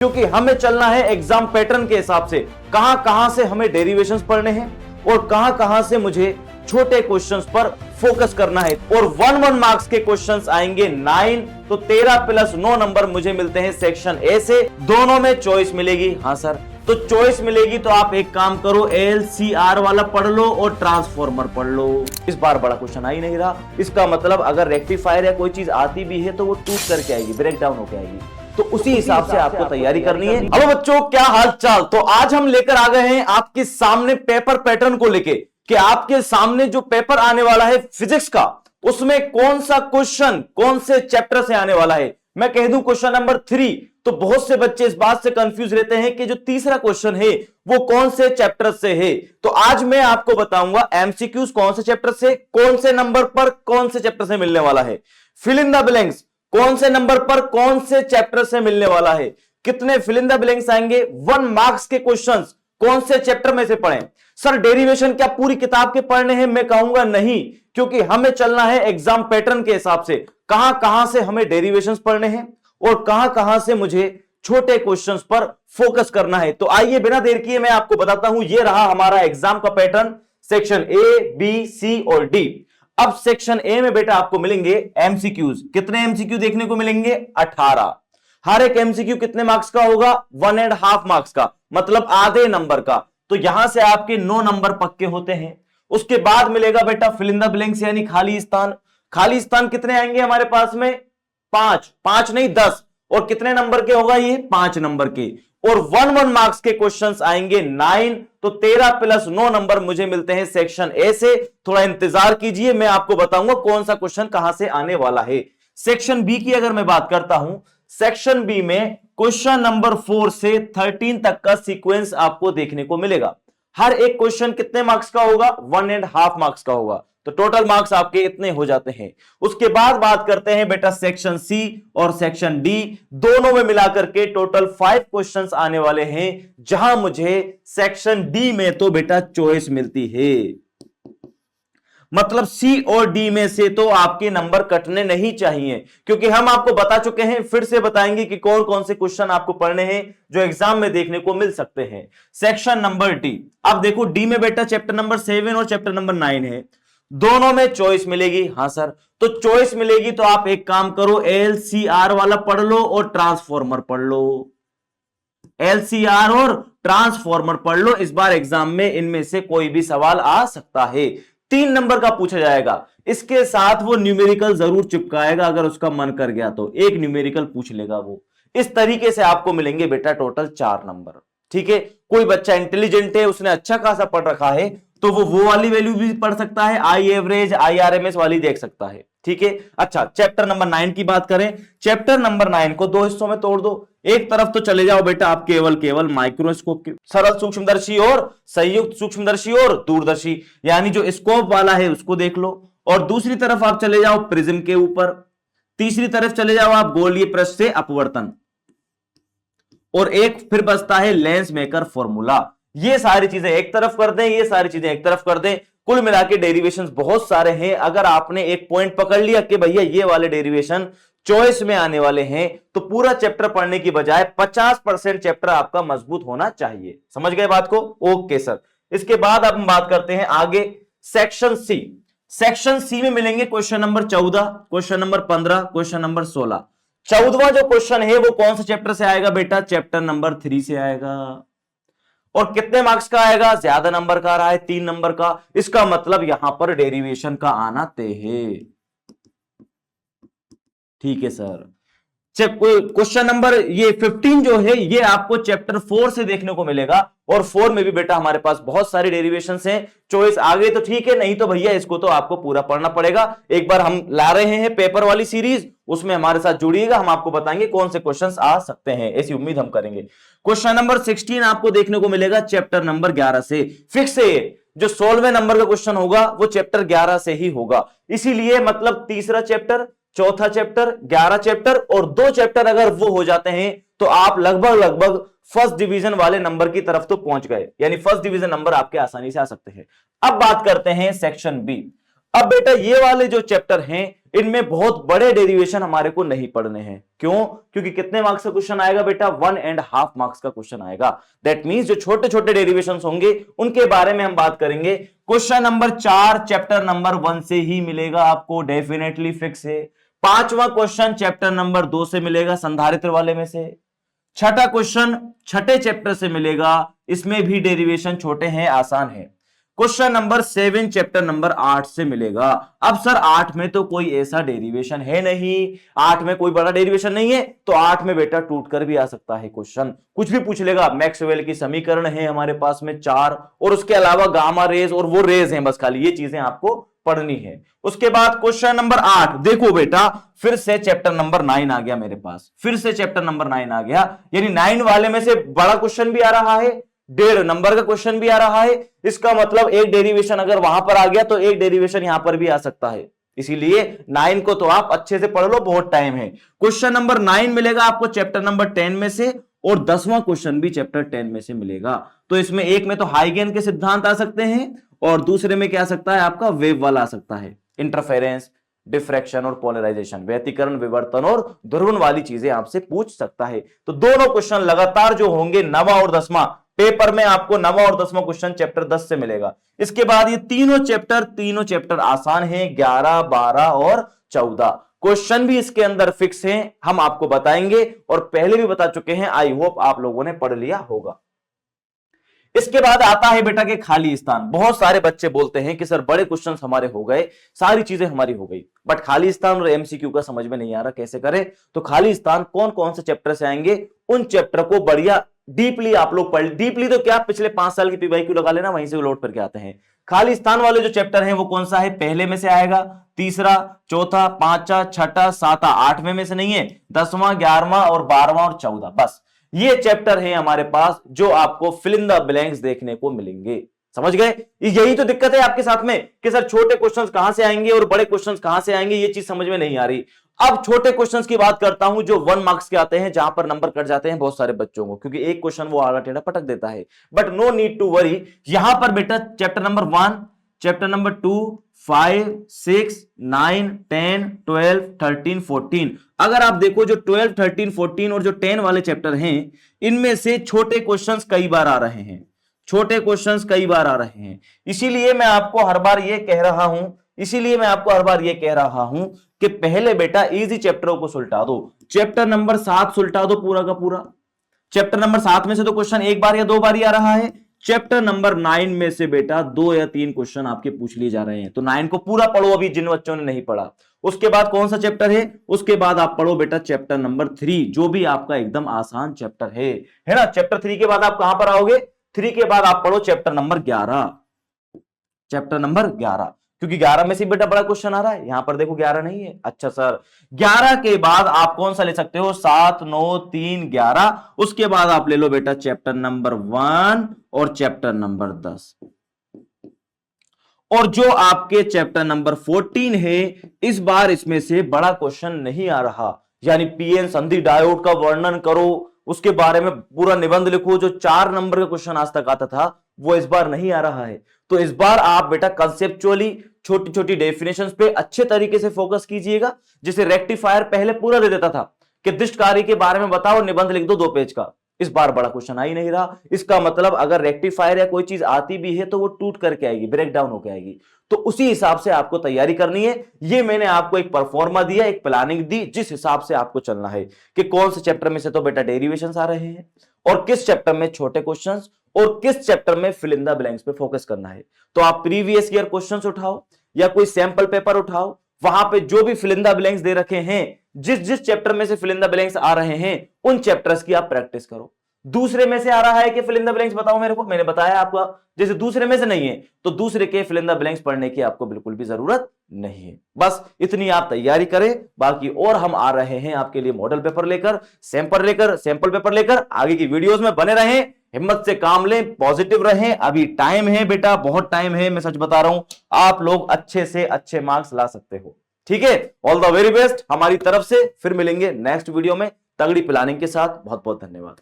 क्योंकि हमें चलना है एग्जाम पैटर्न के हिसाब से, कहां कहां से हमें डेरिवेशंस पढ़ने हैं और कहां कहां से मुझे छोटे क्वेश्चंस पर फोकस करना है। और 1-1 मार्क्स के क्वेश्चंस आएंगे 9, तो 13 + 9 नंबर मुझे मिलते हैं सेक्शन ए से। दोनों में चॉइस मिलेगी। हाँ सर, तो चॉइस मिलेगी तो आप एक काम करो, LCR वाला पढ़ लो और ट्रांसफॉर्मर पढ़ लो। इस बार बड़ा क्वेश्चन आ ही नहीं रहा, इसका मतलब अगर रेक्टिफायर या कोई चीज आती भी है तो वो टूट करके आएगी, ब्रेक डाउन होकर आएगी, तो उसी हिसाब से आपको तैयारी करनी है। अब बच्चों क्या हाल चाल, तो आज हम लेकर आ गए हैं आपके सामने पेपर पैटर्न को लेके कि आपके सामने जो पेपर आने वाला है फिजिक्स का, उसमें कौन सा क्वेश्चन कौन से चैप्टर से आने वाला है। मैं कह दूं क्वेश्चन नंबर 3, तो बहुत से बच्चे इस बात से कंफ्यूज रहते हैं कि जो तीसरा क्वेश्चन है वो कौन से चैप्टर से है। तो आज मैं आपको बताऊंगा एमसीक्यूज कौन से चैप्टर से, कौन से नंबर पर कौन से चैप्टर से मिलने वाला है। फिल इन द ब्लैंक्स कौन से नंबर पर कौन से चैप्टर से मिलने वाला है, कितने फिल इन द ब्लैंक्स आएंगे, 1 मार्क्स के क्वेश्चंस कौन से चैप्टर में से पढ़ें। सर डेरिवेशन क्या पूरी किताब के पढ़ने हैं, मैं कहूंगा नहीं, क्योंकि हमें चलना है एग्जाम पैटर्न के हिसाब से, कहां कहां से हमें डेरिवेशंस पढ़ने हैं और कहां कहां से मुझे छोटे क्वेश्चंस पर फोकस करना है। तो आइए बिना देर किए मैं आपको बताता हूं, यह रहा हमारा एग्जाम का पैटर्न, सेक्शन ए, बी, सी और डी। अब सेक्शन ए में बेटा आपको मिलेंगे एमसीक्यूज। कितने एमसीक्यू देखने को मिलेंगे? 18। हर एक एमसीक्यू कितने मार्क्स का होगा? 1.5 मार्क्स का, मतलब आधे नंबर का। तो यहां से आपके 9 नंबर पक्के होते हैं। उसके बाद मिलेगा बेटा फिल इन द ब्लैंक्स यानी खाली स्थान। खाली स्थान कितने आएंगे हमारे पास में? 5 नहीं 10। और कितने नंबर के होगा ये? 5 नंबर के। और 1-1 मार्क्स के क्वेश्चंस आएंगे 9, तो 13 + 9 नंबर मुझे मिलते हैं सेक्शन ए से। थोड़ा इंतजार कीजिए, मैं आपको बताऊंगा कौन सा क्वेश्चन कहां से आने वाला है। सेक्शन बी की अगर मैं बात करता हूं, सेक्शन बी में क्वेश्चन नंबर 4 से 13 तक का सीक्वेंस आपको देखने को मिलेगा। हर एक क्वेश्चन कितने मार्क्स का होगा? 1.5 मार्क्स का होगा। तो टोटल मार्क्स आपके इतने हो जाते हैं। उसके बाद बात करते हैं बेटा सेक्शन सी और सेक्शन डी, दोनों में मिलाकर के टोटल 5 क्वेश्चंस आने वाले हैं, जहां मुझे सेक्शन डी में तो बेटा चॉइस मिलती है। मतलब सी और डी में से तो आपके नंबर कटने नहीं चाहिए, क्योंकि हम आपको बता चुके हैं, फिर से बताएंगे कि कौन कौन से क्वेश्चन आपको पढ़ने हैं जो एग्जाम में देखने को मिल सकते हैं। सेक्शन नंबर डी, अब देखो डी में बेटा चैप्टर नंबर 7 और चैप्टर नंबर 9 है, दोनों में चॉइस मिलेगी। हाँ सर, तो चॉइस मिलेगी तो आप एक काम करो, LCR वाला पढ़ लो और ट्रांसफॉर्मर पढ़ लो। LCR और ट्रांसफॉर्मर पढ़ लो, इस बार एग्जाम में इनमें से कोई भी सवाल आ सकता है। 3 नंबर का पूछा जाएगा, इसके साथ वो न्यूमेरिकल जरूर चिपकाएगा, अगर उसका मन कर गया तो एक न्यूमेरिकल पूछ लेगा वो। इस तरीके से आपको मिलेंगे बेटा टोटल 4 नंबर। ठीक है, कोई बच्चा इंटेलिजेंट है, उसने अच्छा खासा पढ़ रखा है, तो वो वाली वैल्यू भी पढ़ सकता है, आई एवरेज IRMS वाली देख सकता है। ठीक है, अच्छा चैप्टर नंबर 9 की बात करें, चैप्टर नंबर 9 को 2 हिस्सों में तोड़ दो। एक तरफ तो चले जाओ बेटा आप केवल माइक्रोस्कोप के, सरल सूक्ष्मदर्शी और संयुक्त सूक्ष्मदर्शी और दूरदर्शी, यानी जो स्कोप वाला है उसको देख लो। और दूसरी तरफ आप चले जाओ प्रिज्म के ऊपर, तीसरी तरफ चले जाओ आप गोलीय पृष्ठ से अपवर्तन, और एक फिर बचता है लेंस मेकर फॉर्मूला। ये सारी चीजें एक तरफ कर दें, ये सारी चीजें एक तरफ कर दें। कुल मिला के डेरिवेशंस बहुत सारे हैं। अगर आपने एक पॉइंट पकड़ लिया कि भैया ये वाले डेरिवेशन चॉइस में आने वाले हैं, तो पूरा चैप्टर पढ़ने की बजाय 50% चैप्टर आपका मजबूत होना चाहिए। समझ गए बात को? Okay sir. इसके बाद अब हम बात करते हैं आगे सेक्शन सी। सेक्शन सी में मिलेंगे question number 14, question number 15, question number 16। 14वां जो क्वेश्चन है वो कौन से चैप्टर से आएगा बेटा? चैप्टर नंबर 3 से आएगा। और कितने मार्क्स का आएगा? ज्यादा नंबर का आ रहा है, 3 नंबर का। इसका मतलब यहां पर डेरिवेशन का आना तय है। ठीक है सर। क्वेश्चन नंबर ये 15 जो है ये आपको चैप्टर 4 से देखने को मिलेगा, और 4 में भी बेटा हमारे पास बहुत सारी डेरिवेशंस हैं। चॉइस आ गई तो ठीक है, नहीं तो भैया इसको तो आपको पूरा पढ़ना पड़ेगा। एक बार हम ला रहे हैं पेपर वाली सीरीज, उसमें हमारे साथ जुड़िएगा, हम आपको बताएंगे कौन से क्वेश्चंस आ सकते हैं, ऐसी उम्मीद हम करेंगे। क्वेश्चन नंबर 16 आपको देखने को मिलेगा चैप्टर नंबर 11 से। फिक्स है जो 16वें नंबर का क्वेश्चन होगा वो चैप्टर 11 से ही होगा। इसीलिए मतलब तीसरा चैप्टर, चौथा चैप्टर, 11 चैप्टर और 2 चैप्टर अगर वो हो जाते हैं तो आप लगभग फर्स्ट डिवीजन वाले नंबर की तरफ तो पहुंच गए, यानी फर्स्ट डिवीजन नंबर आपके आसानी से आ सकते हैं। अब बात करते हैं सेक्शन बी। अब बेटा ये वाले जो चैप्टर हैं इनमें बहुत बड़े डेरिवेशन हमारे को नहीं पढ़ने हैं। क्यों? क्योंकि कितने मार्क्स का क्वेश्चन आएगा बेटा? 1.5 मार्क्स का क्वेश्चन आएगा। दैट मींस जो छोटे छोटे डेरिवेशंस होंगे उनके बारे में हम बात करेंगे। क्वेश्चन नंबर 4 चैप्टर नंबर 1 से ही मिलेगा आपको, डेफिनेटली फिक्स है। 5वां क्वेश्चन चैप्टर नंबर 2 से मिलेगा, संधारित्र वाले में से। 6ठा क्वेश्चन छठे चैप्टर से मिलेगा, इसमें भी डेरिवेशन छोटे हैं, आसान है। क्वेश्चन नंबर 7 चैप्टर नंबर 8 से मिलेगा। अब सर 8 में तो कोई ऐसा डेरिवेशन है नहीं, 8 में कोई बड़ा डेरिवेशन नहीं है, तो 8 में बेटा टूट कर भी आ सकता है क्वेश्चन, कुछ भी पूछ लेगा। मैक्सवेल की समीकरण है हमारे पास में 4, और उसके अलावा गामा रेज और वो रेज हैं, बस खाली ये चीजें आपको पढ़नी है। उसके बाद क्वेश्चन नंबर 8 देखो बेटा, फिर से चैप्टर नंबर 9 आ गया मेरे पास, फिर से चैप्टर नंबर 9 आ गया, यानी 9 वाले में से बड़ा क्वेश्चन भी आ रहा है, 1.5 नंबर का क्वेश्चन भी आ रहा है। इसका मतलब एक डेरिवेशन अगर वहां पर आ गया तो एक डेरिवेशन यहां पर भी आ सकता है, इसीलिए 9 को तो आप अच्छे से पढ़ लो, बहुत टाइम है। क्वेश्चन नंबर 9 मिलेगा आपको चैप्टर नंबर 10 में से, और 10वां क्वेश्चन भी चैप्टर 10 में से मिलेगा। तो इसमें एक में तो हाइगेन के सिद्धांत आ सकते हैं, और दूसरे में क्या आ सकता है आपका? वेव वाला आ सकता है, इंटरफेरेंस, डिफ्रैक्शन और पोलराइजेशन, व्यतिकरण, विवर्तन और ध्रुवण वाली चीजें आपसे पूछ सकता है। तो दोनों क्वेश्चन लगातार जो होंगे 9वां और 10वां पेपर में, आपको 9वां और 10वां क्वेश्चन चैप्टर 10 से मिलेगा। इसके बाद ये तीनों चैप्टर आसान हैं, 11, 12 और 14। क्वेश्चन भी इसके अंदर फिक्स हैं, हम आपको बताएंगे और पहले भी बता चुके हैं, आई होप आप लोगों ने पढ़ लिया होगा। इसके बाद आता है बेटा के खाली स्थान। बहुत सारे बच्चे बोलते हैं कि सर बड़े क्वेश्चंस हमारे हो गए, सारी चीजें हमारी हो गई, बट खाली स्थान और एमसीक्यू का समझ में नहीं आ रहा कैसे करें। तो खाली स्थान कौन कौन से चैप्टर से आएंगे, उन चैप्टर को बढ़िया डीपली आप लोग पढ़, डीपली तो क्या, पिछले 5 साल की पीवाईक्यू लगा लेना, वहीं से लोड करके आते हैं। खाली स्थान वाले जो चैप्टर हैं वो कौन सा है? पहले में से आएगा, तीसरा, चौथा, पांचवा, छठा, सातवां, 8वें में से नहीं है, 10वां, 11वां और 12वां और 14, बस ये चैप्टर है हमारे पास जो आपको फिल इन द ब्लैंक्स देखने को मिलेंगे। समझ गए? यही तो दिक्कत है आपके साथ में कि सर छोटे क्वेश्चंस कहां से आएंगे और बड़े क्वेश्चंस कहां से आएंगे, ये चीज समझ में नहीं आ रही। अब छोटे क्वेश्चंस की बात करता हूं जो 1 मार्क्स के आते हैं, जहां पर नंबर कट जाते हैं बहुत सारे बच्चों को, क्योंकि एक क्वेश्चन वो आड़ा टेढ़ा पटक देता है। But no need to worry, यहां पर बेटा चैप्टर नंबर 1, चैप्टर नंबर 2, 5, 6, 9, 10, 12, 13, 14, अगर आप देखो जो 12, 13, 14 और जो 10 वाले चैप्टर हैं, इनमें से छोटे क्वेश्चंस कई बार आ रहे हैं, छोटे क्वेश्चंस कई बार आ रहे हैं। इसीलिए मैं आपको हर बार ये कह रहा हूं, इसीलिए मैं आपको हर बार ये कह रहा हूं कि पहले बेटा इजी चैप्टरों को सुलटा दो। चैप्टर नंबर 7 सुलटा दो पूरा का पूरा। चैप्टर नंबर 7 में से तो क्वेश्चन एक बार या 2 बार ही आ रहा है। चैप्टर नंबर 9 में से बेटा 2 या 3 क्वेश्चन आपके पूछ लिए जा रहे हैं, तो 9 को पूरा पढ़ो अभी जिन बच्चों ने नहीं पढ़ा। उसके बाद कौन सा चैप्टर है? उसके बाद आप पढ़ो बेटा चैप्टर नंबर 3, जो भी आपका एकदम आसान चैप्टर है ना। चैप्टर 3 के बाद आप कहां पर आओगे? 3 के बाद आप पढ़ो चैप्टर नंबर 11, चैप्टर नंबर 11, क्योंकि 11 में से बेटा बड़ा क्वेश्चन आ रहा है। यहां पर देखो 11 नहीं है, अच्छा सर 11 के बाद आप कौन सा ले सकते हो? 7, 9, 3, 11। उसके बाद आप ले लो बेटा चैप्टर नंबर 1 और चैप्टर नंबर 10, और जो आपके चैप्टर नंबर 14 है, इस बार इसमें से बड़ा क्वेश्चन नहीं आ रहा, यानी पीएन संधि डायोड का वर्णन करो, उसके बारे में पूरा निबंध लिखो। जो 4 नंबर का क्वेश्चन आज तक आता था वो इस बार नहीं आ रहा है। तो इस बार आप बेटा कंसेप्चुअली छोटी छोटी डेफिनेशंस पे अच्छे तरीके से फोकस कीजिएगा। जैसे रेक्टिफायर पहले पूरा दे देता था कि दिष्ट कार्य के बारे में बताओ, निबंध लिख दो 2 पेज का, इस बार बड़ा क्वेश्चन आ ही नहीं रहा। इसका मतलब अगर रेक्टिफायर या कोई चीज आती भी है तो वो टूट करके आएगी, ब्रेक डाउन होकर आएगी। तो उसी हिसाब से आपको तैयारी करनी है। ये मैंने आपको एक परफॉर्मा दिया, एक प्लानिंग दी, जिस हिसाब से आपको चलना है कि कौन से चैप्टर में से तो बेटा डेरिवेशंस आ रहे हैं, और किस चैप्टर में छोटे क्वेश्चंस, और किस चैप्टर में फिल इन द ब्लैंक्स पे फोकस करना है। तो आप प्रीवियस ईयर क्वेश्चंस उठाओ या कोई सैंपल पेपर उठाओ, वहां पे जो भी फिल इन द ब्लैंक्स दे रखे हैं, जिस जिस चैप्टर में से फिल इन द ब्लैंक्स आ रहे हैं, उन चैप्टर्स की आप प्रैक्टिस करो। दूसरे में से आ रहा है कि फिल इन द ब्लैंक्स बताओ मेरे को, मैंने बताया आपको, जैसे दूसरे में से नहीं है तो दूसरे के फिल इन द ब्लैंक्स पढ़ने की आपको बिल्कुल भी जरूरत नहीं है। बस इतनी आप तैयारी करें, बाकी और हम आ रहे हैं आपके लिए मॉडल पेपर लेकर, सैंपल पेपर लेकर। आगे की वीडियोस में बने रहें, हिम्मत से काम लें, पॉजिटिव रहें। अभी टाइम है बेटा, बहुत टाइम है, मैं सच बता रहा हूं, आप लोग अच्छे से अच्छे मार्क्स ला सकते हो। ठीक है, ऑल द वेरी बेस्ट हमारी तरफ से। फिर मिलेंगे नेक्स्ट वीडियो में तगड़ी प्लानिंग के साथ। बहुत बहुत धन्यवाद।